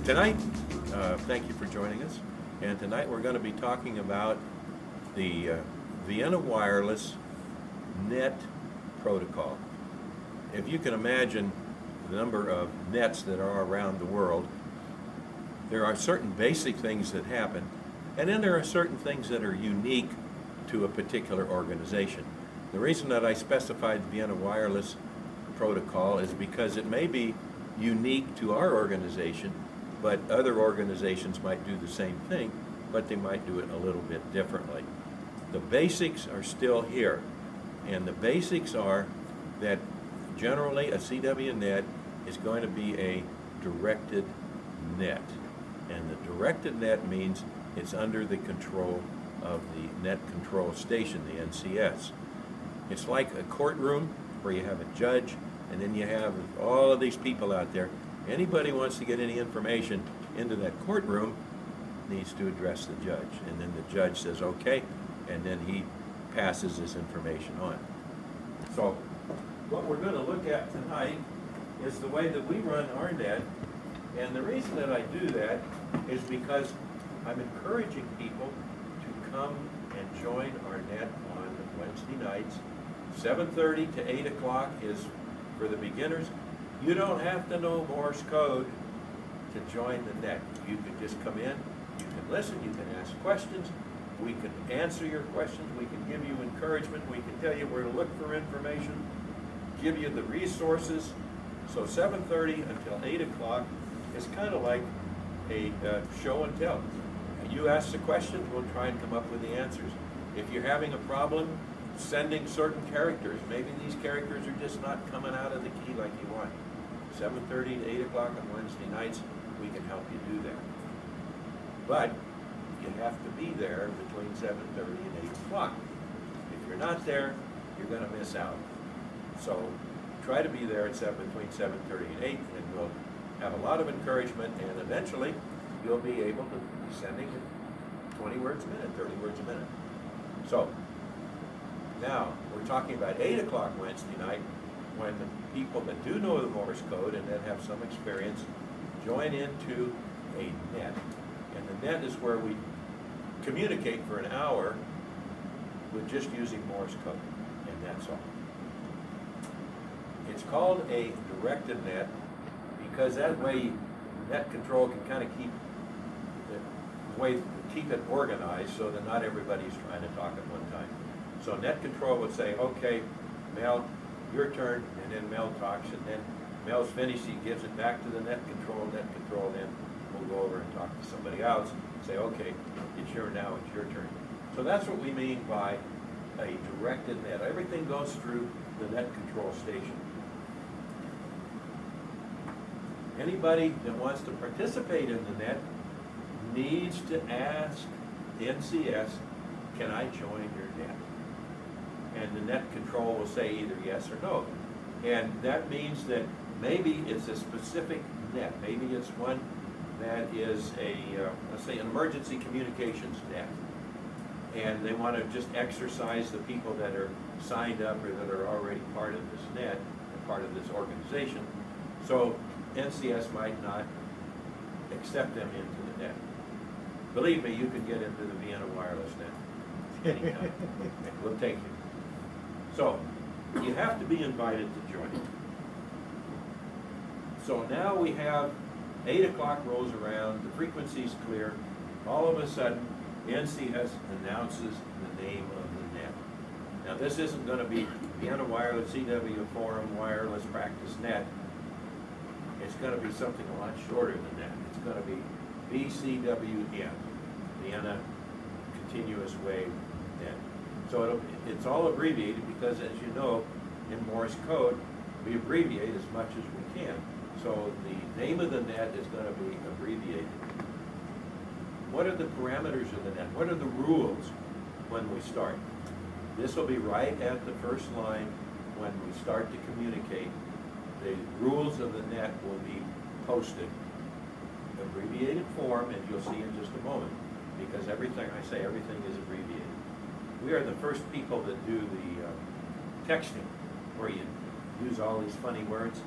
Tonight, thank you for joining us. And tonight we're going to be talking about the Vienna Wireless net protocol. If you can imagine the number of nets that are around the world, there are certain basic things that happen, and then there are certain things that are unique to a particular organization. The reason that I specified the Vienna Wireless protocol is because it may be unique to our organization, but other organizations might do the same thing, but they might do it a little bit differently. The basics are still here, and the basics are that generally a CW net is going to be a directed net, and the directed net means it's under the control of the Net Control Station, the NCS. It's like a courtroom where you have a judge, and then you have all of these people out there. Anybody wants to get any information into that courtroom needs to address the judge, and then the judge says okay, and then he passes this information on. So what we're going to look at tonight is the way that we run our net, and the reason that I do that is because I'm encouraging people to come and join our net on Wednesday nights. 7:30 to 8 o'clock is for the beginners. You don't have to know Morse code to join the net. You can just come in, you can listen, you can ask questions, we can answer your questions, we can give you encouragement, we can tell you where to look for information, give you the resources. So 7:30 until 8 o'clock is kind of like a show and tell. You ask the questions, we'll try and come up with the answers. If you're having a problem sending certain characters, maybe these characters are just not coming out of the key like you want. 7:30 to 8 o'clock on Wednesday nights, we can help you do that. But you have to be there between 7:30 and 8 o'clock. If you're not there, you're going to miss out. So try to be there at between 7:30 and 8, and we'll have a lot of encouragement, and eventually you'll be able to be sending 20 words a minute, 30 words a minute. So now we're talking about 8 o'clock Wednesday night, when the people that do know the Morse code and that have some experience join into a net. And the net is where we communicate for an hour with just using Morse code, and that's all. It's called a directed net because that way net control can kind of keep it organized so that not everybody's trying to talk at one time. So net control would say, okay, Mel, your turn, and then Mel talks, and then Mel's finished, he gives it back to the net control, then we'll go over and talk to somebody else, and say, okay, it's your turn. So that's what we mean by a directed net. Everything goes through the net control station. Anybody that wants to participate in the net needs to ask the NCS, can I join your net? And the net control will say either yes or no. And that means that maybe it's a specific net. Maybe it's one that is let's say an emergency communications net. And they want to just exercise the people that are signed up or that are already part of this net, and part of this organization. So NCS might not accept them into the net. Believe me, you can get into the Vienna Wireless net anytime. We'll take you. So, you have to be invited to join. So now we have 8 o'clock rolls around, the frequency's clear, all of a sudden, NCS announces the name of the net. Now this isn't going to be Vienna Wireless CW Forum Wireless Practice Net. It's going to be something a lot shorter than that. It's going to be VCWN, Vienna Continuous Wave Net. So it's all abbreviated because, as you know, in Morse code, we abbreviate as much as we can. So the name of the net is going to be abbreviated. What are the parameters of the net? What are the rules when we start? This will be right at the first line when we start to communicate. The rules of the net will be posted, abbreviated form, and you'll see in just a moment, because everything I say, everything is abbreviated. We are the first people that do the texting, where you use all these funny words.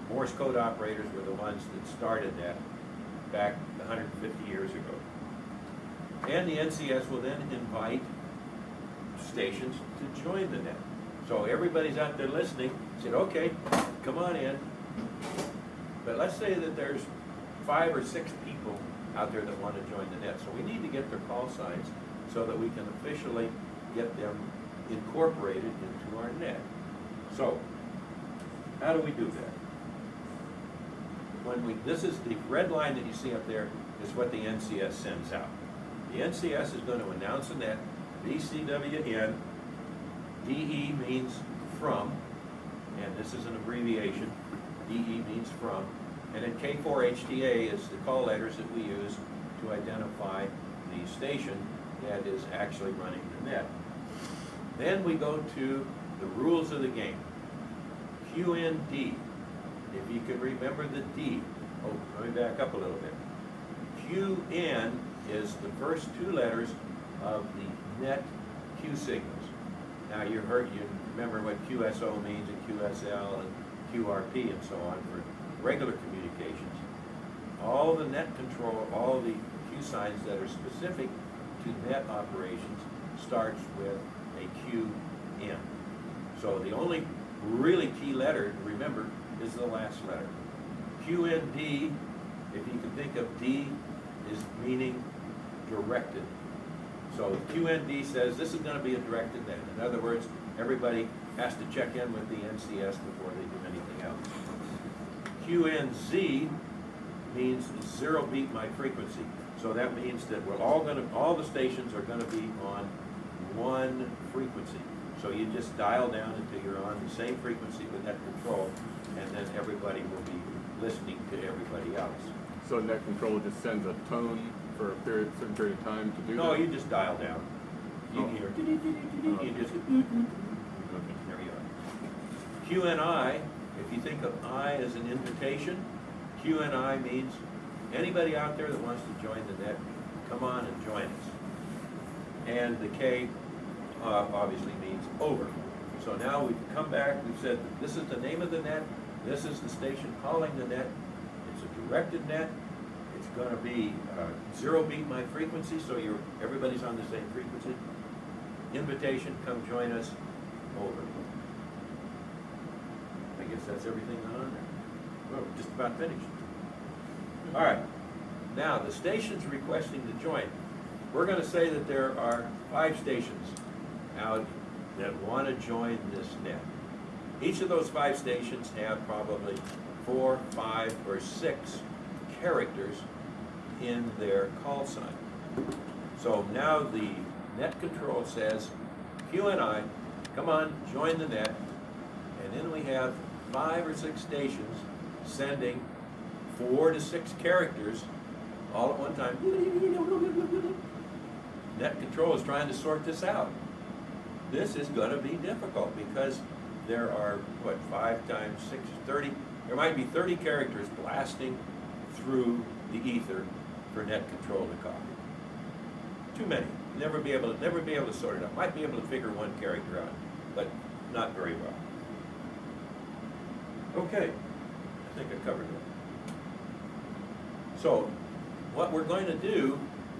Morse code operators were the ones that started that. back 150 years ago. And the NCS will then invite stations to join the net. So everybody's out there listening, said, okay, come on in. But let's say that there's 5 or 6 people out there that want to join the net. So we need to get their call signs so that we can officially get them incorporated into our net. So, how do we do that? This is the red line that you see up there is what the NCS sends out. The NCS is going to announce a net, VCWN, DE means from, and this is an abbreviation, DE means from, and then K4HTA is the call letters that we use to identify the station that is actually running the net. Then we go to the rules of the game. QND, if you can remember the D. Oh, let me back up a little bit. QN is the first 2 letters of the net Q signals. Now you remember what QSO means and QSL and QRP and so on for regular communications. All the net control, all the Q signs that are specific to net operations starts with a QN. So the only really key letter to remember is the last letter. QND, if you can think of D, is meaning directed. So QND says this is going to be a directed net. In other words, everybody has to check in with the NCS before they do anything else. QNZ means 0 beat my frequency. So that means that all the stations are going to be on one frequency. So you just dial down until you're on the same frequency with net control, and then everybody will be listening to everybody else. So net control just sends a tone for a certain period of time to do that? No, you just dial down. You hear, you just, there you are. QNI, if you think of I as an invitation, QNI means anybody out there that wants to join the net, come on and join us. And the K obviously means over. So now we've come back, we've said this is the name of the net, this is the station calling the net, it's a directed net, it's going to be 0 beat my frequency, so everybody's on the same frequency. Invitation, come join us, over. I guess that's everything on there. Well, we're just about finished. All right, now the stations requesting to join. We're going to say that there are 5 stations out that want to join this net. Each of those 5 stations have probably 4, 5, or 6 characters in their call sign. So now the net control says, QNI, come on, join the net, and then we have 5 or 6 stations sending 4 to 6 characters all at one time. Net control is trying to sort this out. This is going to be difficult because there are, 5 times 6, 30, there might be 30 characters blasting through the ether for net control to copy. Too many. Never be able to sort it out. Might be able to figure one character out, but not very well. Okay, I think I covered it. So, what we're going to do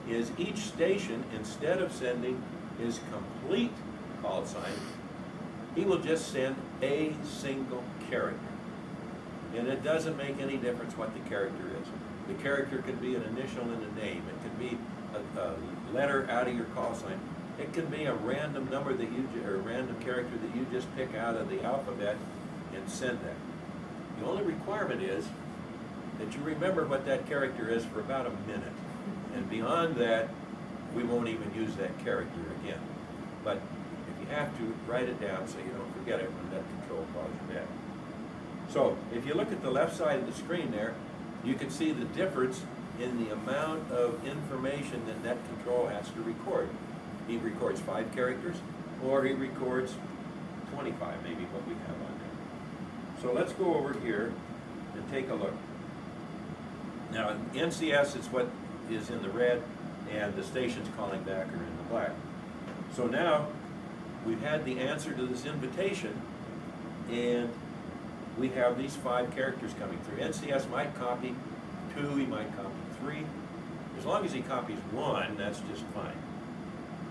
is each station, instead of sending his complete call sign, he will just send a single character. And it doesn't make any difference what the character is. The character could be an initial and a name. It could be a letter out of your call sign. It could be a random number that or a random character that you just pick out of the alphabet and send that. The only requirement is that you remember what that character is for about a minute. And beyond that, we won't even use that character again. But if you have to, write it down so you don't forget it when net control calls you back. So if you look at the left side of the screen there, you can see the difference in the amount of information that net control has to record. He records 5 characters, or he records 25, maybe what we have on there. So let's go over here and take a look. Now, NCS is what is in the red, and the stations calling back are in the black. So now, we've had the answer to this invitation, and we have these 5 characters coming through. NCS might copy 2, he might copy 3. As long as he copies 1, that's just fine.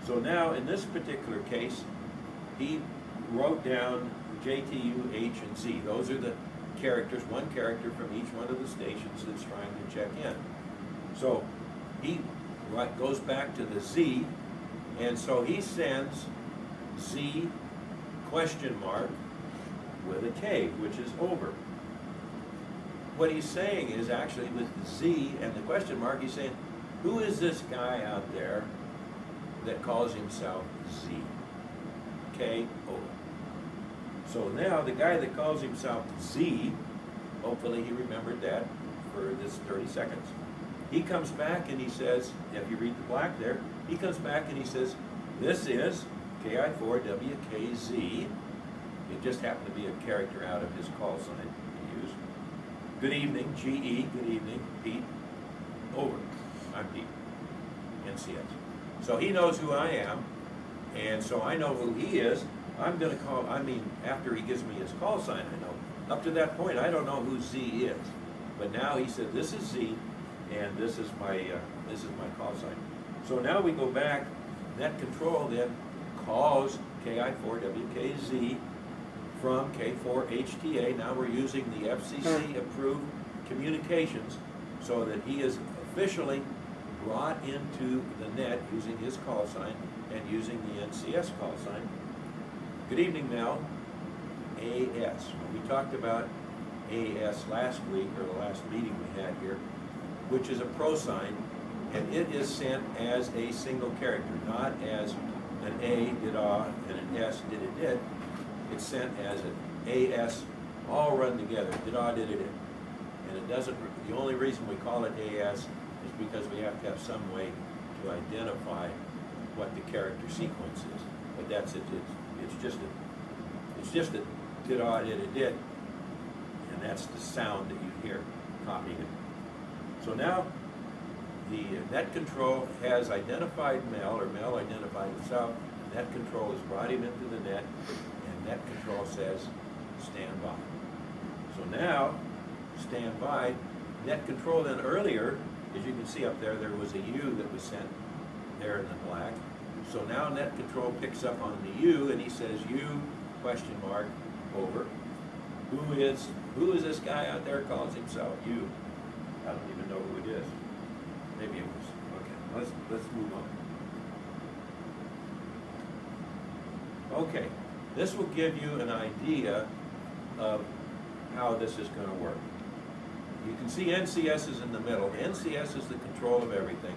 So now, in this particular case, he wrote down J, T, U, H, and Z. Those are the characters, one character from each one of the stations that's trying to check in. So he goes back to the Z, and so he sends Z question mark with a K, which is over. What he's saying is actually with the Z and the question mark, he's saying, who is this guy out there that calls himself Z? K, over. So now the guy that calls himself Z, hopefully he remembered that for this 30 seconds. He comes back and he says, if you read the black there, he comes back and he says, this is KI4WKZ. It just happened to be a character out of his call sign he used. Good evening, GE, good evening, Pete, over. I'm Pete, NCS. So he knows who I am, and so I know who he is. I'm going to call, after he gives me his call sign, I know. Up to that point, I don't know who Z is. But now he said, this is Z, and this is my call sign. So now we go back, net control then calls KI4WKZ from K4HTA. Now we're using the FCC approved communications so that he is officially brought into the net using his call sign and using the NCS call sign. Good evening, Mel. AS. We talked about AS last week, or the last meeting we had here, which is a pro sign, and it is sent as a single character, not as an A did and an S did it did. It's sent as an AS, all run together, did did it. And it doesn't, the only reason we call it AS is because we have to have some way to identify what the character sequence is. But that's it. It's just a did it, and that's the sound that you hear copying it. So now the net control has identified Mel, or Mel identified himself. Net control has brought him into the net, and net control says stand by. So now stand by. Net control then earlier, as you can see up there, there was a U that was sent there in the black. So now net control picks up on the U, and he says U question mark over. Who is this guy out there calls himself U? I don't even know who it is. Maybe it was. Okay, let's move on. Okay, this will give you an idea of how this is going to work. You can see NCS is in the middle. NCS is the control of everything.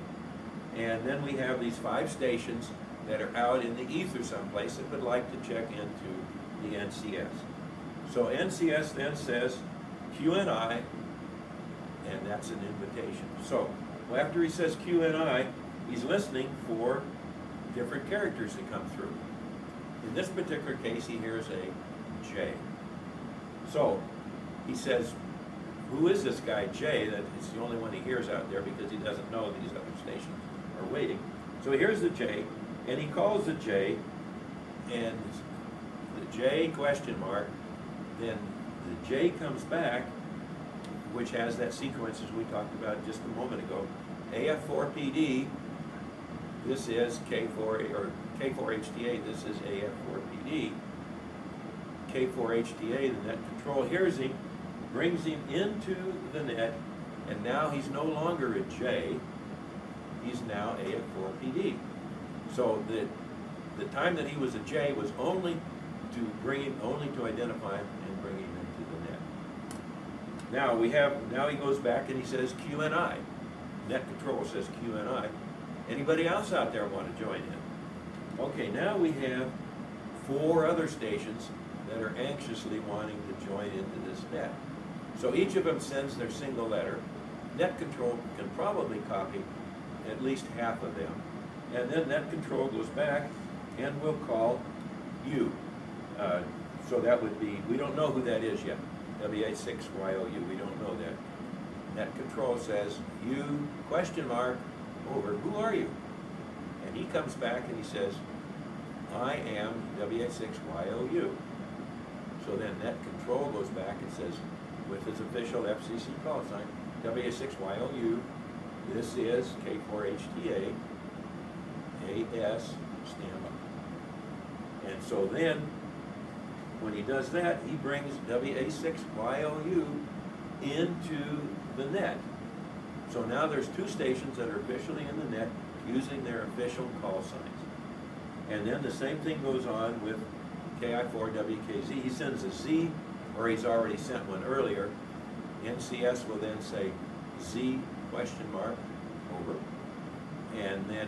And then we have these 5 stations that are out in the ether someplace that would like to check into the NCS. So NCS then says QNI, and that's an invitation. So after he says QNI, he's listening for different characters that come through. In this particular case, he hears a J. So he says, who is this guy J? That it's the only one he hears out there because he doesn't know these other stations are waiting. So here's the J, and he calls the J, and the J question mark, then the J comes back, which has that sequence as we talked about just a moment ago. AF4PD, this is K4, or K4HTA, this is AF4PD. K4HTA, the net control, hears him, brings him into the net, and now he's no longer a J, he's now AF4PD. So the time that he was a J was only to identify him and bring him into the net. Now he goes back and he says QNI. Net control says QNI. Anybody else out there want to join in? Okay, now we have 4 other stations that are anxiously wanting to join into this net. So each of them sends their single letter. Net control can probably copy at least half of them. And then net control goes back and will call U. So that would be, we don't know who that is yet. WA6YOU, we don't know that. Net control says U question mark over, who are you? And he comes back and he says, I am WA6YOU. So then net control goes back and says, with his official FCC call sign, WA6YOU, this is K4HTA, AS, standby. And so then, when he does that, he brings WA6YOU into the net. So now there's two stations that are officially in the net using their official call signs. And then the same thing goes on with KI4WKZ. He sends a Z, or he's already sent one earlier. NCS will then say Z question mark over. And then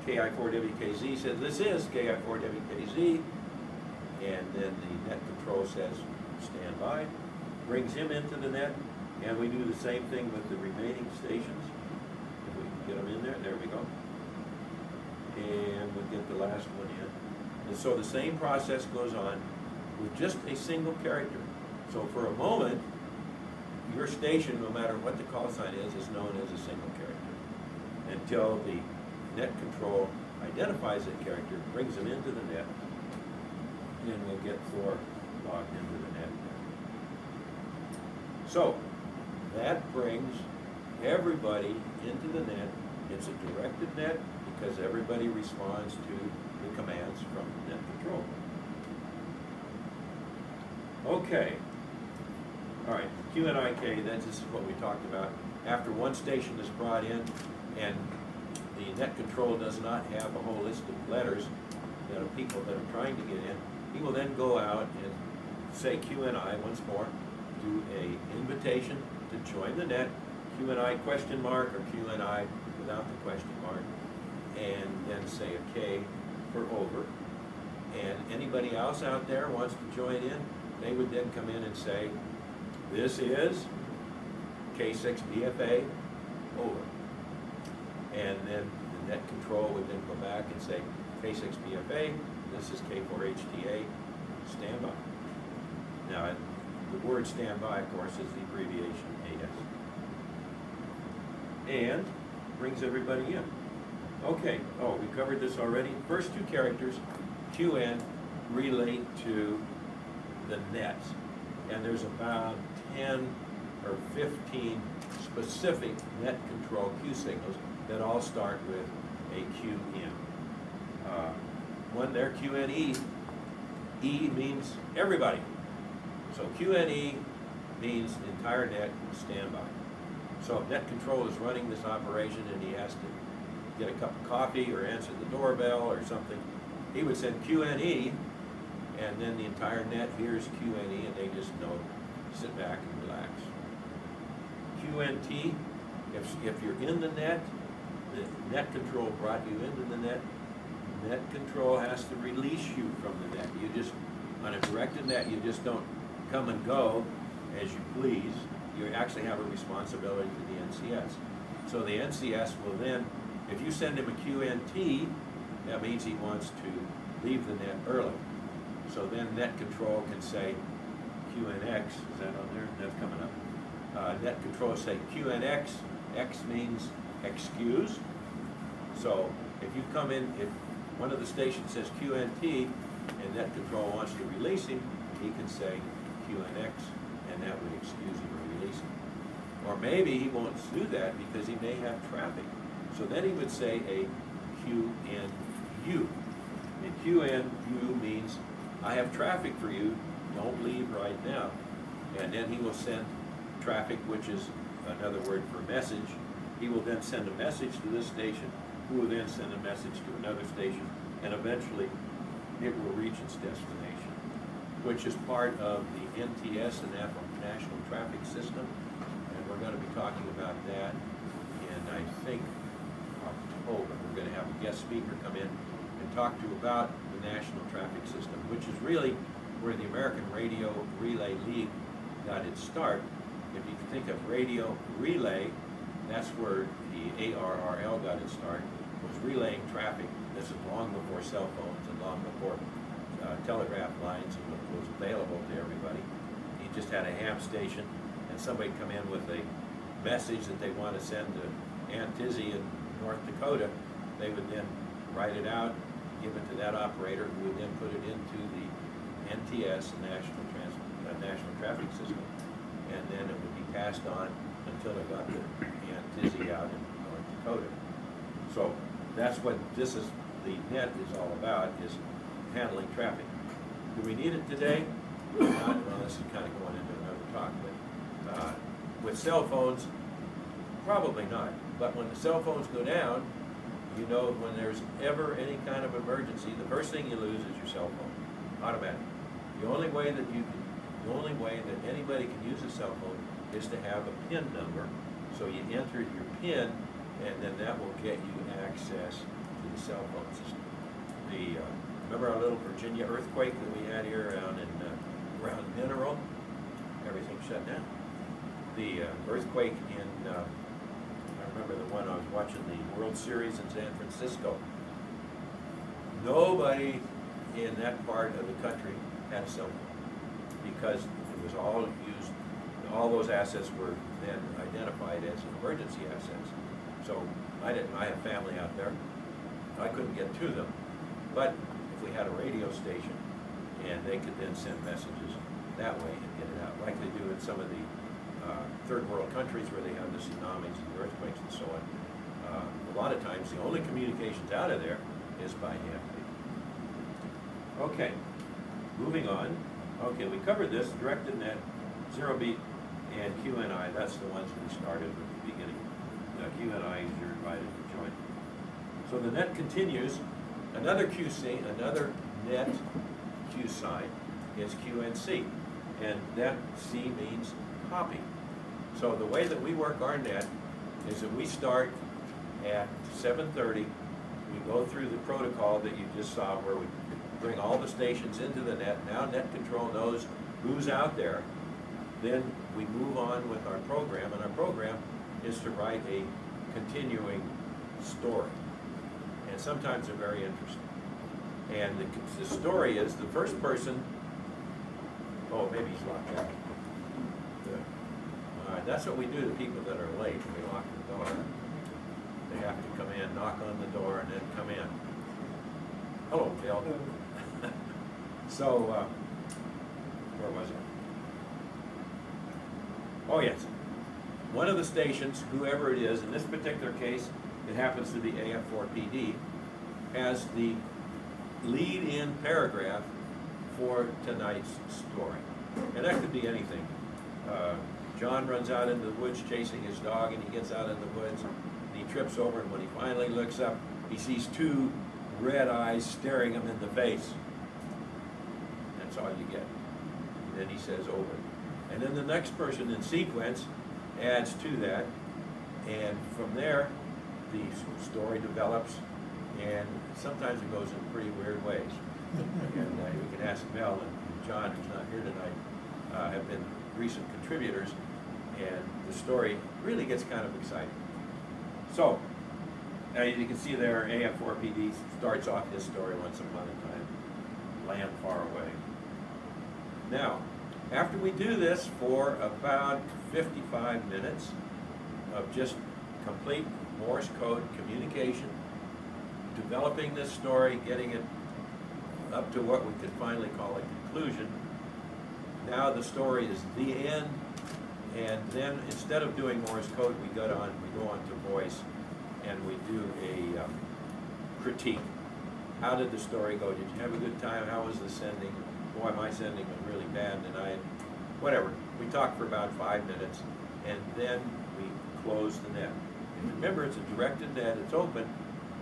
KI4WKZ says this is KI4WKZ. And then the net control says stand by, brings him into the net, and we do the same thing with the remaining stations. If we can get them in there we go. And we'll get the last one in. And so the same process goes on with just a single character. So for a moment, your station, no matter what the call sign is known as a single character. Until the net control identifies that character, brings them into the net, and we'll get Thor logged into the net. So that brings everybody into the net. It's a directed net because everybody responds to the commands from net control. Okay. All right, QNIK, this is what we talked about. After one station is brought in and the net control does not have a whole list of letters that are people that are trying to get in, he will then go out and say QNI once more, do a invitation to join the net, QNI question mark or QNI without the question mark, and then say a K for over. And anybody else out there wants to join in, they would then come in and say, this is K6BFA over. And then the net control would then go back and say K6BFA, this is K4HTA, standby. Now, the word standby, of course, is the abbreviation AS. And brings everybody in. Okay, we covered this already. First two characters, QN, relate to the nets. And there's about 10 or 15 specific net control Q signals that all start with a QN. One there, QNE, E means everybody. So QNE means the entire net standby. So if net control is running this operation and he has to get a cup of coffee or answer the doorbell or something, he would send QNE, and then the entire net hears QNE and they just know, sit back and relax. QNT, if you're in the net control brought you into the net control has to release you from the net. You just, on a directed net, you just don't come and go as you please. You actually have a responsibility to the NCS. So the NCS will then, if you send him a QNT, that means he wants to leave the net early. So then net control can say QNX, is that on there? That's coming up. Net control say QNX, X means excuse. So if you come in, if one of the stations says QNT and net control wants to release him, he can say QNX and that would excuse him or release him. Or maybe he won't do that because he may have traffic. So then he would say a QNU. And QNU means I have traffic for you, don't leave right now. And then he will send traffic, which is another word for message. He will then send a message to this station, who will then send a message to another station, and eventually it will reach its destination, which is part of the NTS, the National Traffic System. And we're going to be talking about that in, I think, October. We're going to have a guest speaker come in and talk to you about the National Traffic System, which is really where the American Radio Relay League got its start. If you think of radio relay, that's where the ARRL got its start, was relaying traffic. This is long before cell phones and long before telegraph lines was available to everybody. You just had a ham station and somebody come in with a message that they want to send to Aunt Tizzy in North Dakota. They would then write it out, give it to that operator who would then put it into the NTS, the National Traffic System, and then it would be passed on until it got to Aunt tizzy out in North Dakota. So that's what the net is all about, is handling traffic. Do we need it today? Not, well, this is kind of going into another talk, but with cell phones, probably not. But when the cell phones go down, you know, when there's ever any kind of emergency, the first thing you lose is your cell phone, automatic. The only way that anybody can use a cell phone is to have a PIN number. So you enter your PIN, and then that will get you access to the cell phone system. Remember our little Virginia earthquake that we had here around Mineral? Everything shut down. The earthquake in, I remember the one I was watching, the World Series in San Francisco. Nobody in that part of the country had a cell phone because it was all used, all those assets were then identified as emergency assets. So I have family out there. I couldn't get to them. But if we had a radio station and they could then send messages that way and get it out, like they do in some of the third world countries where they have the tsunamis and the earthquakes and so on. A lot of times the only communications out of there is by hand. Okay, moving on. Okay, we covered this, directed net, zero beat, and QNI. That's the ones we started at the beginning. QNI is you're invited to join. So the net continues. Another QC, another net Q sign is QNC, and that C means copy. So the way that we work our net is that we start at 7:30. We go through the protocol that you just saw where we bring all the stations into the net. Now net control knows who's out there. Then we move on with our program, and our program is to write a continuing story. And sometimes they're very interesting. And the story is the first person, oh, maybe he's locked out. All right, that's what we do to people that are late. We lock the door. They have to come in, knock on the door, and then come in. Hello, Bill. So, where was I? Oh, yes. One of the stations, whoever it is, in this particular case, it happens to be AF4PD, has the lead-in paragraph for tonight's story. And that could be anything. John runs out into the woods chasing his dog, and he gets out in the woods, and he trips over, and when he finally looks up, he sees two red eyes staring him in the face. That's all you get. And then he says, over. And then the next person in sequence adds to that, and from there, the story develops, and sometimes it goes in pretty weird ways. And we can ask Mel and John, who's not here tonight, have been recent contributors, and the story really gets kind of exciting. So, as you can see there, AF4PD starts off his story once upon a time, land far away. Now, after we do this for about 55 minutes of just complete Morse code communication, developing this story, getting it up to what we could finally call a conclusion, now the story is the end, and then instead of doing Morse code, we go on to voice, and we do a critique. How did the story go? Did you have a good time? How was the sending? Boy, my sending was really bad tonight. Whatever. We talk for about 5 minutes, and then we close the net. And remember, it's a directed net. It's open.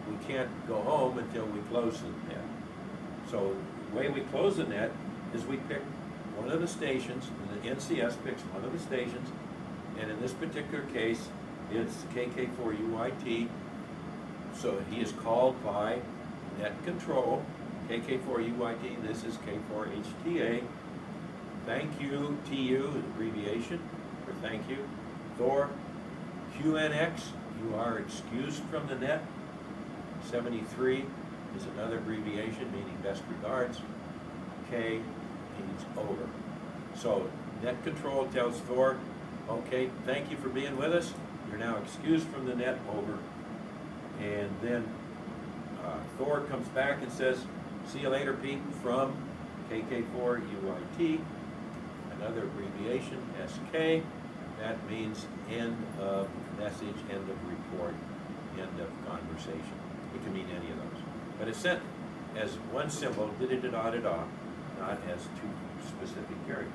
We can't go home until we close the net. So the way we close the net is we pick one of the stations, the NCS picks one of the stations, and in this particular case, it's KK4UYT. So he is called by net control, KK4UYT, this is K4HTA. Thank you, TU, is abbreviation for thank you. Thor, QNX, you are excused from the net. 73 is another abbreviation meaning best regards. K means over. So net control tells Thor, okay, thank you for being with us. You're now excused from the net, over. And then Thor comes back and says, see you later, Pete, from KK4UYT, another abbreviation, SK. that means end of message, end of report, end of conversation. It can mean any of those. But it's sent as one symbol, da-da-da-da-da-da, not as two specific characters.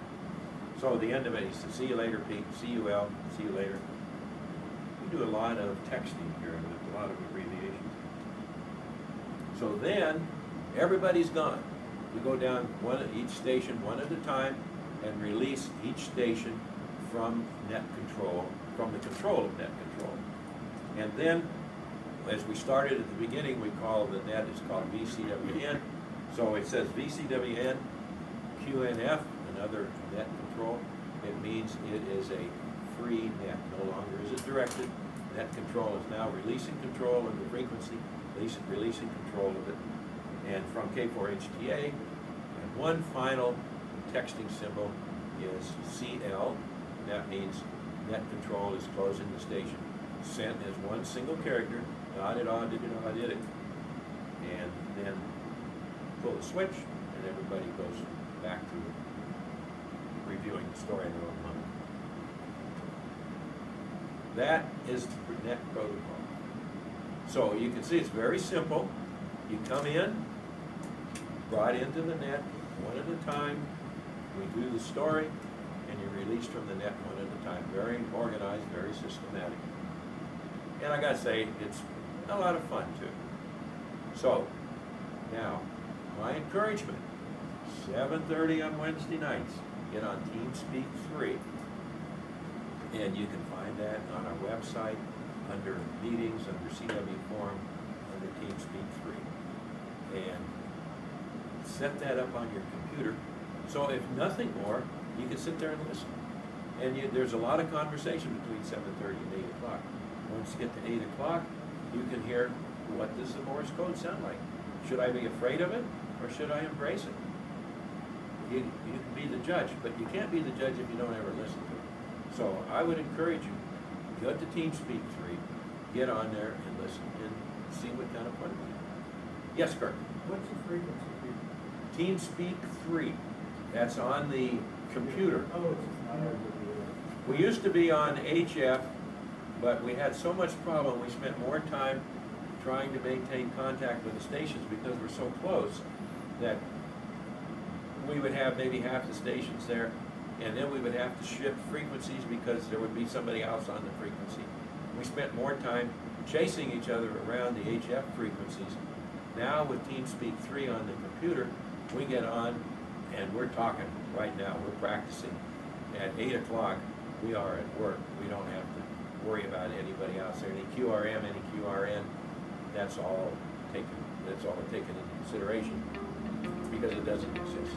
So the end of it is see you later, Pete, see you, Al, see you later. We do a lot of texting here with a lot of abbreviations. So then, everybody's gone. We go down one at each station one at a time and release each station from net control, from the control of net control. And then, as we started at the beginning, we call the net, it's called VCWN. So it says VCWN, QNF, another net control. It means it is a free net. No longer is it directed. Net control is now releasing control of the frequency, releasing control of it. And from K4HTA, and one final texting symbol is CL. That means net control is closing the station. Sent as one single character, did it, and then pull the switch, and everybody goes back to reviewing the story in their own mind. That is the net protocol. So you can see it's very simple. You come in, brought into the net one at a time. We do the story, and you're released from the net one at a time. Very organized, very systematic. And I gotta say, it's a lot of fun too. So, now, my encouragement, 7:30 on Wednesday nights, get on TeamSpeak 3. And you can find that on our website, under meetings, under CW Forum, under TeamSpeak 3. And set that up on your computer. So if nothing more, you can sit there and listen. And there's a lot of conversation between 7:30 and 8 o'clock. Once you get to 8 o'clock, you can hear, what does the Morse code sound like? Should I be afraid of it, or should I embrace it? You can be the judge, but you can't be the judge if you don't ever listen to it. So I would encourage you, go to TeamSpeak 3, get on there and listen, and see what kind of fun it is. Yes, Kirk? What's the frequency? TeamSpeak 3, that's on the computer. Oh, it's just not. We used to be on HF, but we had so much problem, we spent more time trying to maintain contact with the stations because we're so close that we would have maybe half the stations there, and then we would have to shift frequencies because there would be somebody else on the frequency. We spent more time chasing each other around the HF frequencies. Now with TeamSpeak 3 on the computer, we get on and we're talking right now, we're practicing. At 8 o'clock, we are at work. We don't have to worry about anybody else there. Any QRM, any QRN, that's all taken into consideration because it doesn't exist.